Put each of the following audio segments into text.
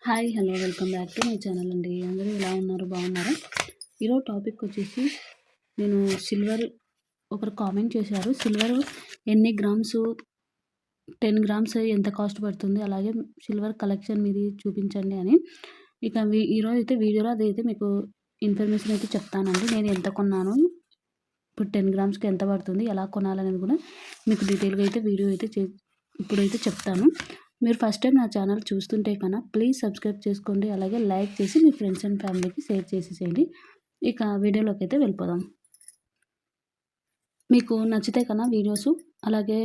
Hi hello welcome back to my channel అండి. అందరూ ఎలా ఉన్నారు, బాగున్నారా? ఈరోజు టాపిక్ వచ్చేసి నేను సిల్వర్ ఒకరు కామెంట్ చేశారు. సిల్వర్ ఎన్ని గ్రామ్స్ 10 గ్రామ్స్ ఎంత కాస్ట్ పడుతుంది, అలాగే సిల్వర్ కలెక్షన్ మీది చూపించండి అని. ఇక ఈరోజు అయితే వీడియోలో అదైతే మీకు ఇన్ఫర్మేషన్ అయితే చెప్తానండి. నేను ఎంత కొన్నాను, ఇప్పుడు 10 గ్రామ్స్కి ఎంత పడుతుంది, ఎలా కొనాలనేది కూడా మీకు డీటెయిల్గా అయితే వీడియో అయితే ఇప్పుడైతే చెప్తాను. మీరు ఫస్ట్ టైం నా ఛానల్ చూస్తుంటే కన్నా ప్లీజ్ సబ్స్క్రైబ్ చేసుకోండి, అలాగే లైక్ చేసి మీ ఫ్రెండ్స్ అండ్ ఫ్యామిలీకి షేర్ చేసేసేయండి. ఇక వీడియోలోకి అయితే వెళ్ళిపోదాం. మీకు నచ్చితే కన్నా వీడియోస్ అలాగే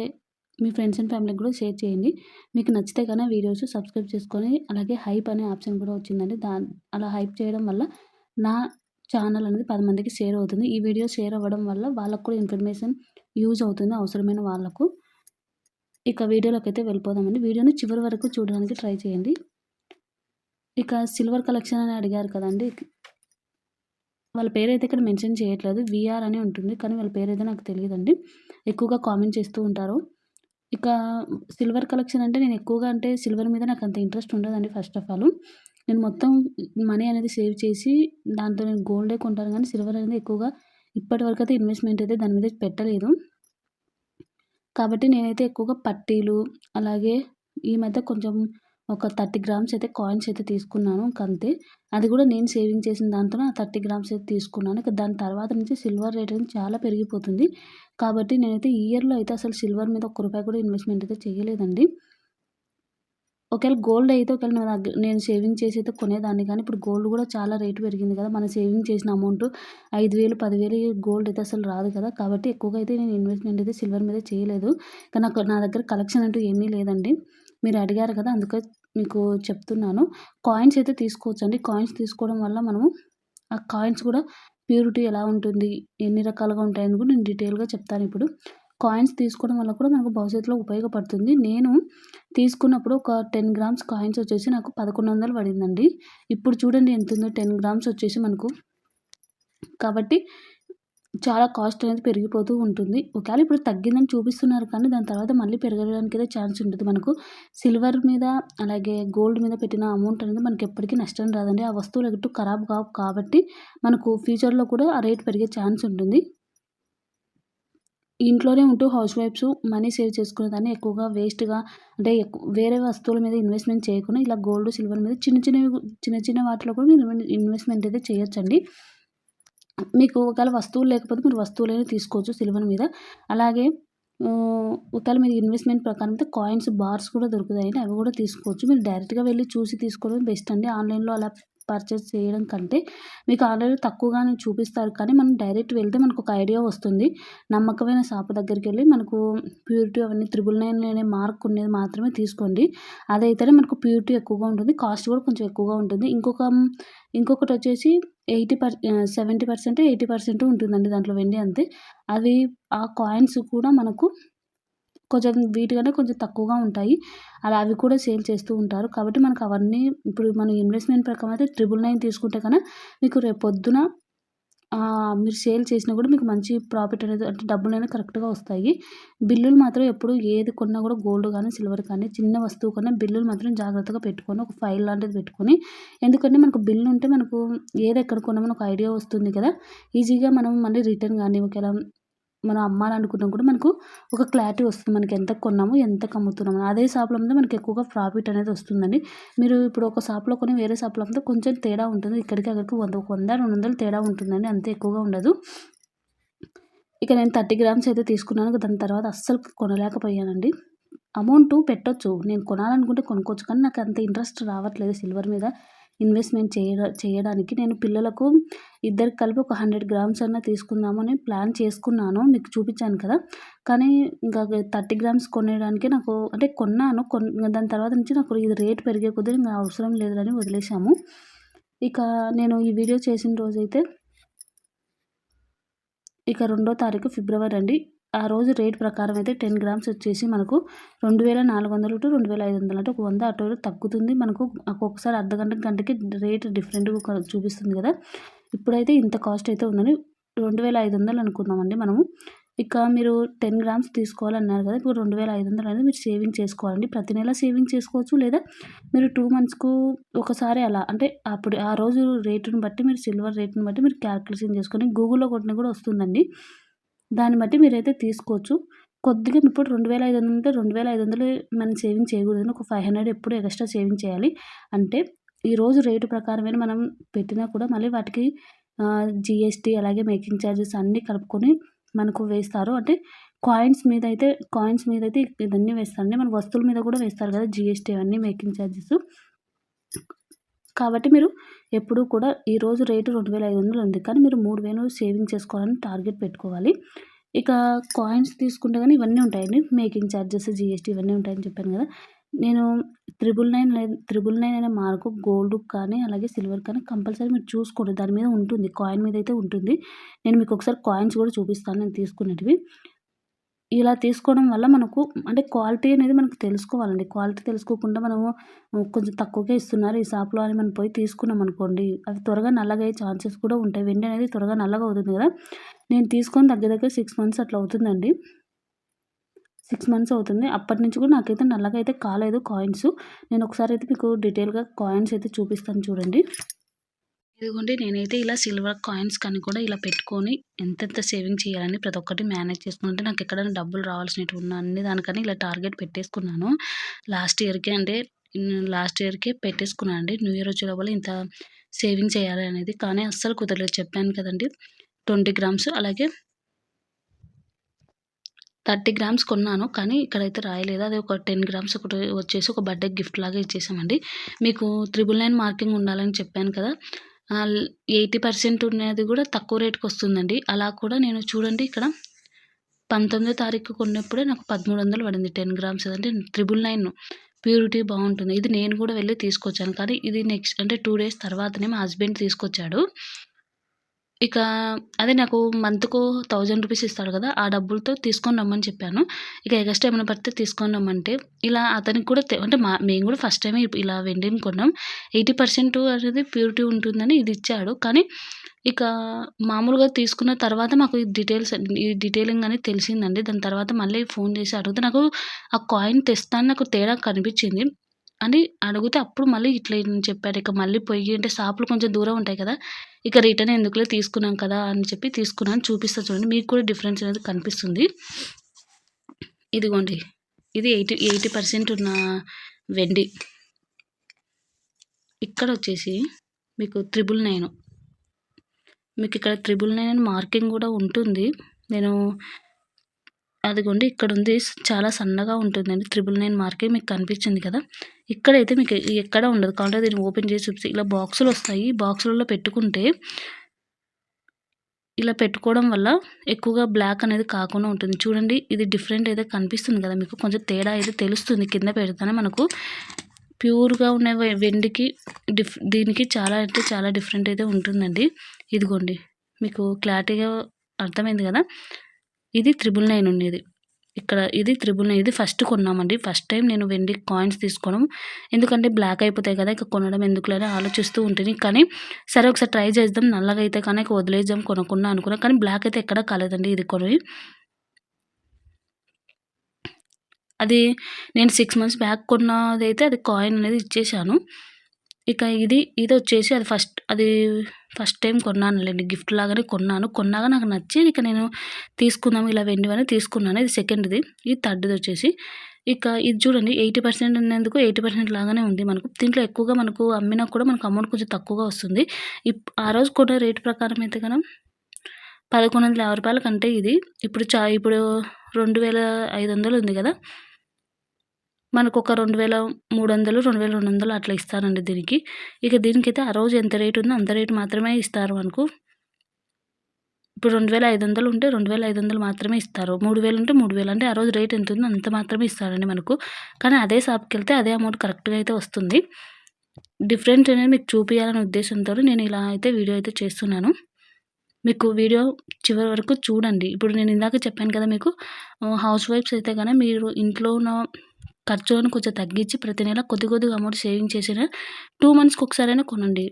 మీ ఫ్రెండ్స్ అండ్ ఫ్యామిలీకి కూడా షేర్ చేయండి. మీకు నచ్చితే కన్నా వీడియోస్ సబ్స్క్రైబ్ చేసుకొని, అలాగే హైప్ అనే ఆప్షన్ కూడా వచ్చిందండి. అలా హైప్ చేయడం వల్ల నా ఛానల్ అనేది 10 మందికి షేర్ అవుతుంది. ఈ వీడియో షేర్ అవ్వడం వల్ల వాళ్ళకు కూడా ఇన్ఫర్మేషన్ యూజ్ అవుతుంది, అవసరమైన వాళ్ళకు. ఇక వీడియోలోకి అయితే వెళ్ళిపోదామండి. వీడియోని చివరి వరకు చూడడానికి ట్రై చేయండి. ఇక సిల్వర్ కలెక్షన్ అని అడిగారు కదండి. వాళ్ళ పేరైతే ఇక్కడ మెన్షన్ చేయట్లేదు, విఆర్ అని ఉంటుంది, కానీ వాళ్ళ పేరైతే నాకు తెలియదండి. ఎక్కువగా కామెంట్ చేస్తూ ఉంటారు. ఇక సిల్వర్ కలెక్షన్ అంటే నేను ఎక్కువగా అంటే సిల్వర్ మీద నాకు అంత ఇంట్రెస్ట్ ఉండదండి. ఫస్ట్ ఆఫ్ ఆల్ నేను మొత్తం మనీ అనేది సేవ్ చేసి దాంతో నేను గోల్డే కొంటాను, కానీ సిల్వర్ అనేది ఎక్కువగా ఇప్పటి వరకు అయితే ఇన్వెస్ట్మెంట్ అయితే దాని మీద పెట్టలేదు. కాబట్టి నేనైతే ఎక్కువగా పట్టీలు, అలాగే ఈ మధ్య కొంచెం ఒక 30 గ్రామ్స్ అయితే కాయిన్స్ అయితే తీసుకున్నాను, అంతే. అది కూడా నేను సేవింగ్ చేసిన దాంతోనే ఆ 30 గ్రామ్స్ అయితే తీసుకున్నాను. ఇక దాని తర్వాత నుంచి సిల్వర్ రేట్ అనేది చాలా పెరిగిపోతుంది. కాబట్టి నేనైతే ఈ ఇయర్‌లో అయితే అసలు సిల్వర్ మీద ఒక్క రూపాయి కూడా ఇన్వెస్ట్మెంట్ అయితే చేయలేదండి. ఒకవేళ గోల్డ్ అయితే నా దగ్గర నేను సేవింగ్ చేసి అయితే కొనేదాన్ని, కానీ ఇప్పుడు గోల్డ్ కూడా చాలా రేటు పెరిగింది కదా! మనం సేవింగ్ చేసిన అమౌంట్ 5,000, 10,000 గోల్డ్ అయితే అసలు రాదు కదా! కాబట్టి ఎక్కువగా అయితే నేను ఇన్వెస్ట్మెంట్ అయితే సిల్వర్ మీద చేయలేదు. కానీ నా దగ్గర కలెక్షన్ అంటూ ఏమీ లేదండి. మీరు అడిగారు కదా! అందుకే మీకు చెప్తున్నాను. కాయిన్స్ అయితే తీసుకోవచ్చండి. కాయిన్స్ తీసుకోవడం వల్ల మనము ఆ కాయిన్స్ కూడా ప్యూరిటీ ఎలా ఉంటుంది, ఎన్ని రకాలుగా ఉంటాయని కూడా నేను డీటెయిల్‌గా చెప్తాను ఇప్పుడు. కాయిన్స్ తీసుకోవడం వల్ల కూడా మనకు భవిష్యత్తులో ఉపయోగపడుతుంది. నేను తీసుకున్నప్పుడు ఒక 10 గ్రామ్స్ కాయిన్స్ వచ్చేసి నాకు 1100 పడిందండి. ఇప్పుడు చూడండి ఎంతుందో, 10 గ్రామ్స్ వచ్చేసి మనకు. కాబట్టి చాలా కాస్ట్ అనేది పెరిగిపోతూ ఉంటుంది. ఒకవేళ ఇప్పుడు తగ్గిందని చూపిస్తున్నారు, కానీ దాని తర్వాత మళ్ళీ పెరగడానికైతే ఛాన్స్ ఉంటుంది. మనకు సిల్వర్ మీద అలాగే గోల్డ్ మీద పెట్టిన అమౌంట్ అనేది మనకి ఎప్పటికీ నష్టం రాదండి. ఆ వస్తువులు ఎటు ఖరాబ్ కావు కాబట్టి మనకు ఫ్యూచర్‌లో కూడా ఆ రేట్ పెరిగే ఛాన్స్ ఉంటుంది. ఇంట్లోనే ఉంటూ హౌస్ వైఫ్స్ మనీ సేవ్ చేసుకునేదాన్ని ఎక్కువగా వేస్ట్‌గా అంటే వేరే వస్తువుల మీద ఇన్వెస్ట్‌మెంట్ చేయకుండా ఇలా గోల్డ్, సిల్వర్ మీద చిన్న చిన్న వాటిలో కూడా మీరు ఇన్వెస్ట్‌మెంట్ అయితే చేయొచ్చండి. మీకు ఒకవేళ వస్తువులు లేకపోతే మీరు వస్తువులైనా తీసుకోవచ్చు సిల్వర్ మీద. అలాగే ఒకవేళ మీరు ఇన్వెస్ట్‌మెంట్ ప్రకారం అయితే కాయిన్స్ బార్స్ కూడా దొరుకుతాయండి, అవి కూడా తీసుకోవచ్చు. మీరు డైరెక్ట్‌గా వెళ్లి చూసి తీసుకోవడం బెస్ట్ అండి. ఆన్‌లైన్‌లో అలా పర్చేస్ చేయడం కంటే మీకు ఆల్రెడీ తక్కువగానే చూపిస్తారు, కానీ మనం డైరెక్ట్ వెళ్తే మనకు ఒక ఐడియా వస్తుంది. నమ్మకమైన షాప్ దగ్గరికెళ్ళి మనకు ప్యూరిటీ అవన్నీ 999 అనే మార్క్ ఉండేది మాత్రమే తీసుకోండి. అదైతేనే మనకు ప్యూరిటీ ఎక్కువగా ఉంటుంది, కాస్ట్ కూడా కొంచెం ఎక్కువగా ఉంటుంది. ఇంకొకటొచ్చేసి 70%, 80% ఉంటుందండి దాంట్లో వెండి అంతే. అవి ఆ కాయిన్స్ కూడా మనకు కొంచెం వీటికన్నా కొంచెం తక్కువగా ఉంటాయి. అవి కూడా సేల్ చేస్తూ ఉంటారు. కాబట్టి మనకు అవన్నీ ఇప్పుడు మనం ఇన్వెస్ట్‌మెంట్ ప్రకారం అయితే 999 తీసుకుంటే కన్నా మీకు రేపొద్దున మీరు సేల్ చేసినా కూడా మీకు మంచి ప్రాఫిట్ అనేది, అంటే డబ్బులనేవి కరెక్ట్‌గా వస్తాయి. బిల్లులు మాత్రం ఎప్పుడు ఏది కొన్నా కూడా గోల్డ్ కానీ, సిల్వర్ కానీ చిన్న వస్తువు కొన్నా బిల్లులు మాత్రం జాగ్రత్తగా పెట్టుకొని ఒక ఫైల్ లాంటిది పెట్టుకొని, ఎందుకంటే మనకు బిల్ ఉంటే మనకు ఏది ఎక్కడ కొన్నామని ఒక ఐడియా వస్తుంది కదా! ఈజీగా మనం మళ్ళీ రిటర్న్ గాని ఒకవేళ మనం అమ్మాలనుకున్నా కూడా మనకు ఒక క్లారిటీ వస్తుంది. మనకి ఎంతకు కొన్నాము, ఎంతకు అమ్ముతున్నాము. అదే షాప్‌లో అమ్మితే మనకి ఎక్కువగా ప్రాఫిట్ అనేది వస్తుందండి. మీరు ఇప్పుడు ఒక షాప్‌లో కొని వేరే షాప్‌లో అమ్మితే కొంచెం తేడా ఉంటుంది. ఇక్కడికి అక్కడికి 100, 200 తేడా ఉంటుందండి, అంతే, ఎక్కువగా ఉండదు. ఇక నేను 30 గ్రామ్స్ అయితే తీసుకున్నాను. దాని తర్వాత అస్సలు కొనలేకపోయానండి. అమౌంట్ పెట్టొచ్చు, నేను కొనాలనుకుంటే కొనుక్కోవచ్చు, కానీ నాకు అంత ఇంట్రెస్ట్ రావట్లేదు సిల్వర్ మీద ఇన్వెస్ట్‌మెంట్ చేయడానికి. నేను పిల్లలకు ఇద్దరికి కలిపి ఒక 100 గ్రామ్స్ అన్నా తీసుకుందామని ప్లాన్ చేసుకున్నాను. మీకు చూపించాను కదా! కానీ ఇంకా 30 గ్రామ్స్ కొనేయడానికి నాకు అంటే కొన్నాను. దాని తర్వాత నుంచి నాకు ఇది రేట్ పెరిగే కొద్దీ ఇంక అవసరం లేదులని వదిలేసాము. ఇక నేను ఈ వీడియో చేసిన రోజైతే ఇక 2వ తారీఖు ఫిబ్రవరి అండి. ఆ రోజు రేట్ ప్రకారం అయితే 10 గ్రామ్స్ వచ్చేసి మనకు 2400-2500, అంటే ఒక 100 అటు ఇటు తగ్గుతుంది. మనకు ఒక్కొక్కసారి అర్ధగంట, గంటకి రేట్ డిఫరెంట్‌గా చూపిస్తుంది కదా! ఇప్పుడైతే ఇంత కాస్ట్ అయితే ఉందని 2500 అనుకుందామండి మనము. ఇక మీరు 10 గ్రామ్స్ తీసుకోవాలన్నారు కదా! ఇప్పుడు 2500 అనేది మీరు సేవింగ్ చేసుకోవాలండి. ప్రతి నెల సేవింగ్ చేసుకోవచ్చు. లేదా మీరు 2 మంత్స్‌కు ఒకసారి అలా అంటే అప్పుడు ఆ రోజు రేటుని బట్టి మీరు సిల్వర్ రేట్‌ని బట్టి మీరు క్యాలిక్యులేషన్ చేసుకొని గూగుల్‌లో కొట్టినా కూడా వస్తుందండి. దాన్ని బట్టి మీరైతే తీసుకోవచ్చు. కొద్దిగా ఇప్పుడు 2500 ఉంటే 2500 మనం సేవింగ్ చేయకూడదండి. ఒక 500 ఎప్పుడు ఎక్స్‌ట్రా సేవింగ్ చేయాలి. అంటే ఈరోజు రేటు ప్రకారమైన మనం పెట్టినా కూడా మళ్ళీ వాటికి జీఎస్టీ అలాగే మేకింగ్ చార్జెస్ అన్నీ కలుపుకొని మనకు వేస్తారు. అంటే కాయిన్స్ మీదైతే ఇవన్నీ వేస్తారండి. మన వస్తువుల మీద కూడా వేస్తారు కదా! జీఎస్టీ అవన్నీ మేకింగ్ చార్జెస్. కాబట్టి మీరు ఎప్పుడూ కూడా ఈరోజు రేటు 2500 ఉంది. కానీ మీరు 3000 సేవింగ్ చేసుకోవాలని టార్గెట్ పెట్టుకోవాలి. ఇక కాయిన్స్ తీసుకుంటే గాని ఇవన్నీ ఉంటాయండి. మేకింగ్ చార్జెస్, జీఎస్టీ ఇవన్నీ ఉంటాయని చెప్పాను కదా! నేను 999 అనే మార్కు గోల్డ్‌కి కానీ, అలాగే సిల్వర్‌కి కానీ కంపల్సరీ మీరు చూసుకోండి. దాని మీద ఉంటుంది. కాయిన్ మీద అయితే ఉంటుంది. నేను మీకు ఒకసారి కాయిన్స్ కూడా చూపిస్తాను నేను తీసుకున్నటివి. ఇలా తీసుకోవడం వల్ల మనకు అంటే క్వాలిటీ అనేది మనకు తెలుసుకోవాలండి. క్వాలిటీ తెలుసుకోకుండా మనము కొంచెం తక్కువకే ఇస్తున్నారు ఈ షాప్‌లో అని మనం పోయి తీసుకున్నామనుకోండి, అవి త్వరగా నల్లగయ్యే ఛాన్సెస్ కూడా ఉంటాయి. వెండి అనేది త్వరగా నల్లగా అవుతుంది కదా! నేను తీసుకొని దగ్గర దగ్గర 6 మంత్స్ అట్లా అవుతుందండి. 6 మంత్స్ అవుతుంది. అప్పటి నుంచి కూడా నాకైతే నల్లగా అయితే కాలేదు కాయిన్స్. నేను ఒకసారి అయితే మీకు డీటెయిల్‌గా కాయిన్స్ అయితే చూపిస్తాను చూడండి. ఇదిగోండి నేనైతే ఇలా సిల్వర్ కాయిన్స్ కానీ కూడా ఇలా పెట్టుకొని ఎంతెంత సేవింగ్ చేయాలని ప్రతి ఒక్కటి మేనేజ్ చేసుకుంటే నాకు ఎక్కడైనా డబ్బులు రావాల్సినవి ఉన్న అన్ని దానికని ఇలా టార్గెట్ పెట్టేసుకున్నాను. లాస్ట్ ఇయర్‌కే అంటే లాస్ట్ ఇయర్‌కే పెట్టేసుకున్నాను అండి. న్యూ ఇయర్ వచ్చే లోపల ఇంత సేవింగ్ చేయాలి అనేది. కానీ అస్సలు కుదరలేదు. చెప్పాను కదండీ! 20 గ్రామ్స్ అలాగే 30 గ్రామ్స్ కొన్నాను. కానీ ఇక్కడైతే రాయలేదు. అది ఒక 10 గ్రామ్స్ ఒకటి వచ్చేసి ఒక బర్త్‌డే గిఫ్ట్ లాగా ఇచ్చేసామండి. మీకు 999 మార్కింగ్ ఉండాలని చెప్పాను కదా! 80% ఉన్నది కూడా తక్కువ రేట్‌కొస్తుందండి. అలా కూడా నేను చూడండి ఇక్కడ 19థ్ తారీఖు కొన్నప్పుడే నాకు 1300 పడింది 10 గ్రామ్స్ అంటే 999 ప్యూరిటీ బావుంటుంది. ఇది నేను కూడా వెళ్లి తీసుకొచ్చాను. కానీ ఇది నెక్స్ట్ అంటే 2 డేస్ తర్వాతనే మా హస్బెండ్ తీసుకొచ్చాడు. ఇక అదే నాకు మంత్‌కు రూ. 1000 ఇస్తాడు కదా! ఆ డబ్బులతో తీసుకొని రమ్మని చెప్పాను. ఇక ఎగస్ట్రా ఏమైనా పడితే తీసుకొని రమ్మంటే, ఇలా అతనికి కూడా అంటే మేము కూడా ఫస్ట్ టైమే ఇలా వెండిని కొన్నాం. 80% అనేది ప్యూరిటీ ఉంటుందని ఇది ఇచ్చాడు. కానీ ఇక మామూలుగా తీసుకున్న తర్వాత మాకు ఈ డీటెయిలింగ్ అనేది తెలిసిందండి. దాని తర్వాత మళ్ళీ ఫోన్ చేసి అడిగితే నాకు ఆ కాయిన్ తెస్తాను నాకు తేడా కనిపించింది. అని అడిగితే అప్పుడు మళ్ళీ ఇట్లా చెప్పారు. ఇక మళ్ళీ పొయ్యి అంటే షాపులు కొంచెం దూరం ఉంటాయి కదా! ఇక రిటర్న్ ఎందుకులే తీసుకున్నాం కదా! అని చెప్పి తీసుకున్నాను. చూపిస్తా చూడండి. మీకు కూడా డిఫరెన్స్ అనేది కనిపిస్తుంది. ఇదిగోండి. ఇది 80% ఉన్న వెండి. ఇక్కడొచ్చేసి మీకు 999 మీకిక్కడ 999 అని మార్కింగ్ గూడా ఉంటుంది. నేను అదిగోండి ఇక్కడుంది. చాలా సన్నగా ఉంటుందండి. 999 మార్కింగ్ మీకు కనిపించింది కదా! ఇక్కడైతే మీకు ఎక్కడ ఉండదు. కావాలంటే దీన్ని ఓపెన్ చేసి చూపిస్తే ఇలా బాక్సులొస్తాయి. బాక్సులలో పెట్టుకుంటే ఇలా పెట్టుకోవడం వల్ల ఎక్కువగా బ్లాక్ అనేది కాకుండా ఉంటుంది. చూడండి ఇది డిఫరెంట్ అయితే కనిపిస్తుంది కదా మీకు. కొంచెం తేడా అయితే తెలుస్తుంది. కింద పెడితేనే మనకు ప్యూర్‌గా ఉన్న వెండికి దీనికి చాలా అంటే చాలా డిఫరెంట్ అయితే ఉంటుందండి. ఇదిగోండి మీకు క్లారిటీగా అర్థమైంది కదా! ఇది 999 ఉండేది. ఇక్కడ ఇది 999 ఇది ఫస్ట్ కొన్నామండి. ఫస్ట్ టైం నేను వెండి కాయిన్స్ తీసుకోవడం. ఎందుకంటే బ్లాక్ అయిపోతాయి కదా! ఇక కొనడం ఎందుకులే అని ఆలోచిస్తూ ఉంటిని. కానీ సరే ఒకసారి ట్రై చేద్దాం. నల్లగా అయితే కానీ ఇక వదిలేద్దాం కొనకుండా అనుకున్నా. కానీ బ్లాక్ అయితే ఎక్కడా కాలేదండి ఇది కొని. అది నేను 6 మంత్స్ బ్యాక్ కొన్నదైతే అది కాయిన్ అనేది ఇచ్చేసాను. ఇక ఇదొచ్చేసి అది ఫస్ట్ టైం కొన్నానులెండి. గిఫ్ట్ లాగానే కొన్నాను. కొన్నాక నాకు నచ్చి ఇక నేను తీసుకుందాం ఇలా వెండివని తీసుకున్నాను. ఇది సెకండ్‌ది. ఇది థర్డ్‌దొచ్చేసి ఇక ఇది చూడండి 80% ఉన్నందుకు 80% లాగానే ఉంది మనకు. దీంట్లో ఎక్కువగా మనకు అమ్మినా కూడా మనకు అమౌంట్ కొంచెం తక్కువగా వస్తుంది. ఆ రోజు కొన్న రేట్ ప్రకారం అయితే గనం రూ. 1150 కంటే ఇది ఇప్పుడు 2500 ఉంది గదా! మనకొక 2300, 2200 అట్లా ఇస్తారండి దీనికి. ఇక దీనికైతే ఆ రోజు ఎంత రేట్ ఉందో అంత రేట్ మాత్రమే ఇస్తారు మనకు. ఇప్పుడు 2500 ఉంటే 2500 మాత్రమే ఇస్తారు. 3000 ఉంటే 3000 అంటే ఆ రోజు రేట్ ఎంత ఉందో అంత మాత్రమే ఇస్తారండి మనకు. కానీ అదే షాప్‌కెళ్తే అదే అమౌంట్ కరెక్ట్‌గా అయితే వస్తుంది. డిఫరెంట్ అనేది మీకు చూపియాలనే ఉద్దేశంతోని నేను ఇలా అయితే వీడియో అయితే చేస్తున్నాను. మీకు వీడియో చివరి వరకు చూడండి. ఇప్పుడు నేను ఇందాక చెప్పాను కదా మీకు హౌస్ వైఫ్స్ అయితే గన మీరు ఇంట్లో ఉన్న ఖర్చులను కొంచెం తగ్గించి ప్రతి నెల కొద్ది కొద్దిగా అమౌంట్ సేవింగ్ చేసిన 2 మంత్స్‌కి ఒకసారైనా కొనండి.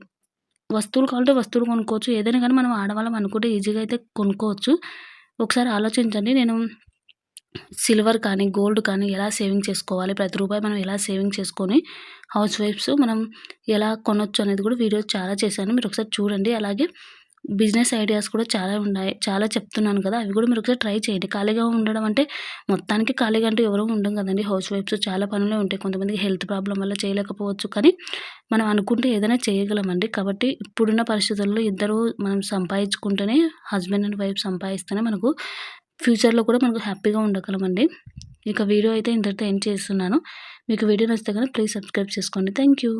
వస్తువులు కావాలంటే వస్తువులు కొనుక్కోవచ్చు. ఏదైనా గానీ మనం ఆడవాళ్ళం అనుకుంటే ఈజీగా అయితే కొనుక్కోవచ్చు. ఒకసారి ఆలోచించండి. నేను సిల్వర్ కానీ, గోల్డ్ కానీ ఎలా సేవింగ్ చేసుకోవాలి, ప్రతి రూపాయి మనం ఎలా సేవింగ్ చేసుకొని హౌస్ వైఫ్స్ మనం ఎలా కొనొచ్చు అనేది కూడా వీడియోస్ చాలా చేశాను. మీరు ఒకసారి చూడండి. అలాగే బిజినెస్ ఐడియాస్ కూడా చాలా ఉన్నాయి. చాలా చెప్తున్నాను కదా! అవి కూడా మీరు ఒకసారి ట్రై చేయండి. ఖాళీగా ఉండడం అంటే మొత్తానికి ఖాళీగా అంటూ ఎవరు ఉండం కదండీ! హౌస్ వైఫ్స్ చాలా పనులే ఉంటాయి. కొంతమందికి హెల్త్ ప్రాబ్లమ్ వల్ల చేయలేకపోవచ్చు. కానీ మనం అనుకుంటే ఏదైనా చేయగలమండి. కాబట్టి ఇప్పుడున్న పరిస్థితుల్లో ఇద్దరు మనం సంపాదించుకుంటేనే హస్బెండ్ అండ్ వైఫ్ సంపాదిస్తేనే మనకు ఫ్యూచర్‌లో కూడా మనకు హ్యాపీగా ఉండగలమండి. ఇక వీడియో అయితే ఇంతటితో ఎండ్ చేస్తున్నాను. మీకు వీడియో నచ్చితే గనుక ప్లీజ్ సబ్స్క్రైబ్ చేసుకోండి. Thank you.